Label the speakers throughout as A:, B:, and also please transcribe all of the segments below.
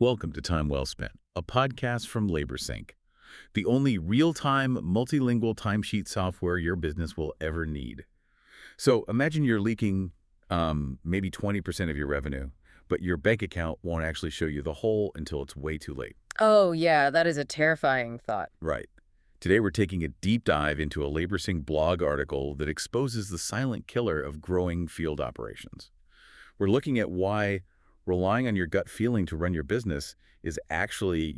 A: Welcome to Time Well Spent, a podcast from LaborSync, the only real-time, multilingual timesheet software your business will ever need. So imagine you're leaking maybe 20% of your revenue, but your bank account won't actually show you the whole until it's way too late.
B: Oh, yeah, that is a terrifying thought.
A: Right. Today we're taking a deep dive into a LaborSync blog article that exposes the silent killer of growing field operations. We're looking at why relying on your gut feeling to run your business is actually,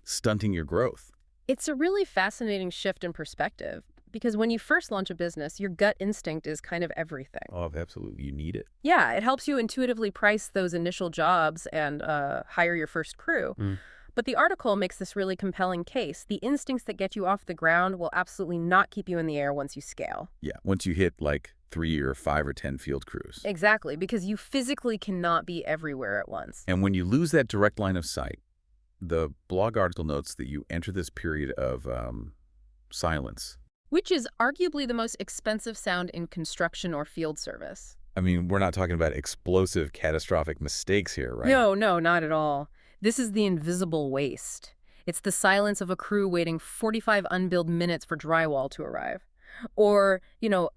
A: stunting your growth.
B: It's a really fascinating shift in perspective because when you first launch a business, your gut instinct is kind of everything.
A: Oh, absolutely. You need it.
B: Yeah, it helps you intuitively price those initial jobs and hire your first crew. But the article makes this really compelling case. The instincts that get you off the ground will absolutely not keep you in the air once you scale.
A: Yeah, once you hit like 3 or 5 or 10 field crews.
B: Exactly, because you physically cannot be everywhere at once.
A: And when you lose that direct line of sight, the blog article notes that you enter this period of silence.
B: Which is arguably the most expensive sound in construction or field service.
A: I mean, we're not talking about explosive, catastrophic mistakes here, right?
B: No, not at all. This is the invisible waste. It's the silence of a crew waiting 45 unbilled minutes for drywall to arrive. Or,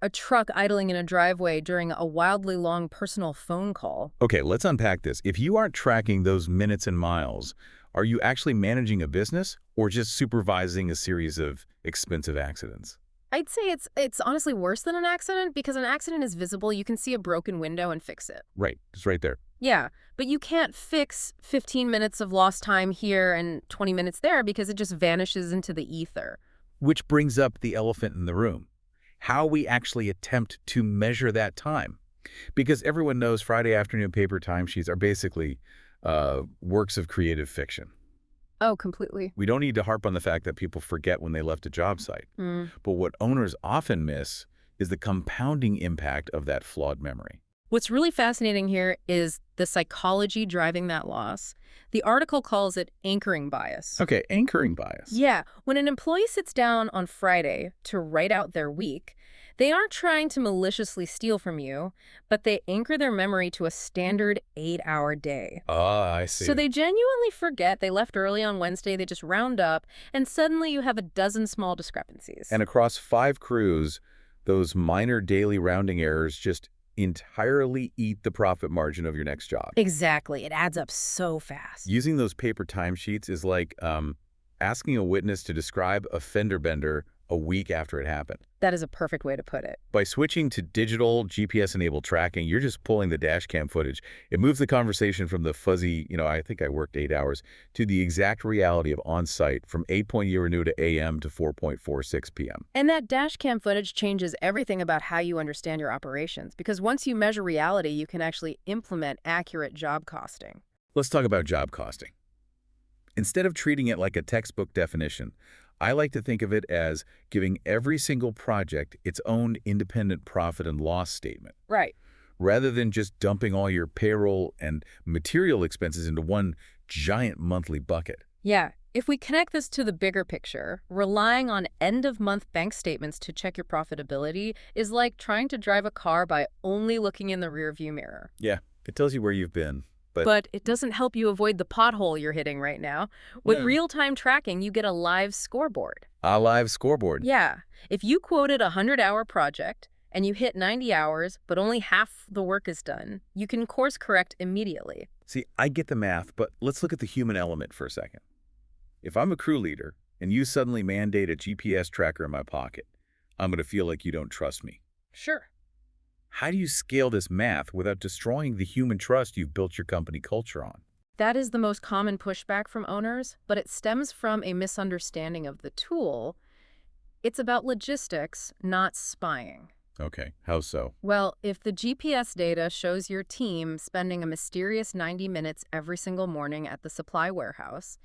B: a truck idling in a driveway during a wildly long personal phone call.
A: Okay, let's unpack this. If you aren't tracking those minutes and miles, are you actually managing a business or just supervising a series of expensive accidents?
B: I'd say it's honestly worse than an accident because an accident is visible. You can see a broken window and fix it.
A: Right, it's right there.
B: Yeah, but you can't fix 15 minutes of lost time here and 20 minutes there because it just vanishes into the ether.
A: Which brings up the elephant in the room. How we actually attempt to measure that time. Because everyone knows Friday afternoon paper timesheets are basically works of creative fiction.
B: Oh, completely.
A: We don't need to harp on the fact that people forget when they left a job site. But what owners often miss is the compounding impact of that flawed memory.
B: What's really fascinating here is the psychology driving that loss. The article calls it anchoring bias.
A: Okay, anchoring bias.
B: Yeah, when an employee sits down on Friday to write out their week, they aren't trying to maliciously steal from you, but they anchor their memory to a standard 8-hour day.
A: Ah, I see.
B: So they genuinely forget they left early on Wednesday, they just round up, and suddenly you have a dozen small discrepancies.
A: And across 5 crews, those minor daily rounding errors just entirely eat the profit margin of your next job.
B: Exactly. It adds up so fast.
A: Using those paper timesheets is like asking a witness to describe a fender bender a week after it happened.
B: That is a perfect way to put it.
A: By switching to digital GPS-enabled tracking, you're just pulling the dash cam footage. It moves the conversation from the fuzzy, I think I worked 8 hours, to the exact reality of on-site from 8.00 to AM to 4.46 p.m.
B: And that dash cam footage changes everything about how you understand your operations, because once you measure reality, you can actually implement accurate job costing.
A: Let's talk about job costing. Instead of treating it like a textbook definition, I like to think of it as giving every single project its own independent profit and loss statement.
B: Right.
A: Rather than just dumping all your payroll and material expenses into one giant monthly bucket.
B: Yeah. If we connect this to the bigger picture, relying on end-of-month bank statements to check your profitability is like trying to drive a car by only looking in the rearview mirror.
A: Yeah, it tells you where you've been.
B: But it doesn't help you avoid the pothole you're hitting right now. With real-time tracking, you get a live scoreboard.
A: A live scoreboard.
B: Yeah. If you quoted a 100-hour project and you hit 90 hours, but only half the work is done, you can course correct immediately.
A: See, I get the math, but let's look at the human element for a second. If I'm a crew leader and you suddenly mandate a GPS tracker in my pocket, I'm going to feel like you don't trust me.
B: Sure.
A: How do you scale this math without destroying the human trust you've built your company culture on?
B: That is the most common pushback from owners, but it stems from a misunderstanding of the tool. It's about logistics, not spying.
A: Okay, how so?
B: Well, if the GPS data shows your team spending a mysterious 90 minutes every single morning at the supply warehouse,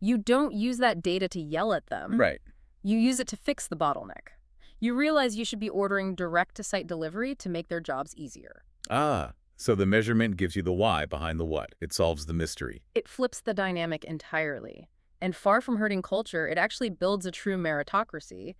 B: you don't use that data to yell at them.
A: Right.
B: You use it to fix the bottleneck. You realize you should be ordering direct-to-site delivery to make their jobs easier.
A: Ah, so the measurement gives you the why behind the what. It solves the mystery.
B: It flips the dynamic entirely. And far from hurting culture, it actually builds a true meritocracy.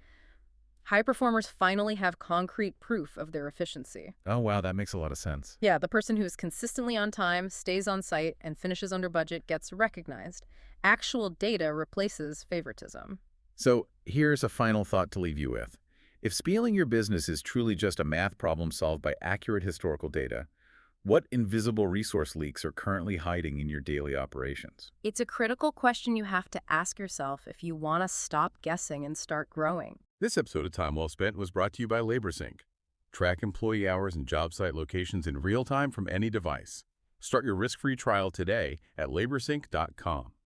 B: High performers finally have concrete proof of their efficiency.
A: Oh, wow, that makes a lot of sense.
B: Yeah, the person who is consistently on time, stays on site, and finishes under budget gets recognized. Actual data replaces favoritism.
A: So here's a final thought to leave you with. If scaling your business is truly just a math problem solved by accurate historical data, what invisible resource leaks are currently hiding in your daily operations?
B: It's a critical question you have to ask yourself if you want to stop guessing and start growing.
C: This episode of Time Well Spent was brought to you by LaborSync. Track employee hours and job site locations in real time from any device. Start your risk-free trial today at laborsync.com.